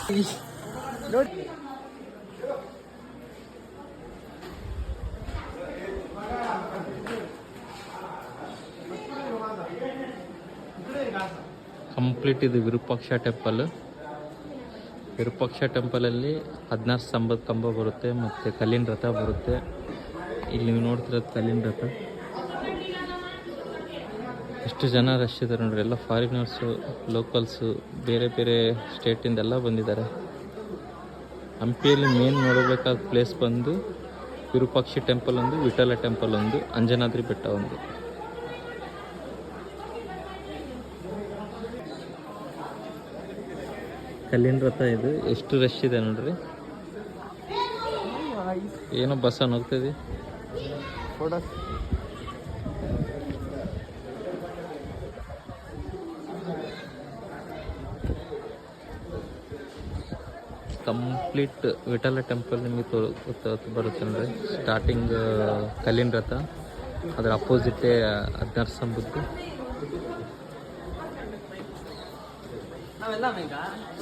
ನೋಡಿ ಕಂಪ್ಲೀಟ್ ಇದು ವಿರೂಪಾಕ್ಷ ಟೆಂಪಲ್. ವಿರೂಪಾಕ್ಷ ಟೆಂಪಲಲ್ಲಿ 16 ಸ್ತಂಭದ ಕಂಬ ಬರುತ್ತೆ ಮತ್ತು ಕಲ್ಲಿನ ರಥ ಬರುತ್ತೆ. ಇಲ್ಲಿ ನೀವು ನೋಡ್ತಿರೋದು ಕಲ್ಲಿನ ರಥ. ಎಷ್ಟು ಜನ ರಶ್ ಇದ್ದಾರೆ ನೋಡ್ರಿ, ಎಲ್ಲ ಫಾರಿನರ್ಸು, ಲೋಕಲ್ಸು, ಬೇರೆ ಬೇರೆ ಸ್ಟೇಟಿಂದೆಲ್ಲ ಬಂದಿದ್ದಾರೆ. ಹಂಪಿಯಲ್ಲಿ ಮೇನ್ ನೋಡಬೇಕಾದ ಪ್ಲೇಸ್ ಬಂದು ವಿರೂಪಾಕ್ಷ ಟೆಂಪಲ್ ಒಂದು, ವಿಠಲ ಟೆಂಪಲ್ ಒಂದು, ಅಂಜನಾದ್ರಿ ಬೆಟ್ಟ ಒಂದು. ಕಲ್ಲಿನ ರಥ ಇದು. ಎಷ್ಟು ರಶ್ ಇದೆ ನೋಡ್ರಿ. ಏನೋ ಬಸ್ ಹೋಗ್ತದೆ. ಕಂಪ್ಲೀಟ್ ವಿಠಲ ಟೆಂಪಲ್ ನಿಮಗೆ ಬರುತ್ತೆ ನೋಡ್ರಿ. ಸ್ಟಾರ್ಟಿಂಗ್ ಕಲ್ಲಿನ ರಥ, ಅದರ ಅಪೋಸಿಟೇ 16 ಸ್ತಂಭದ್ದು.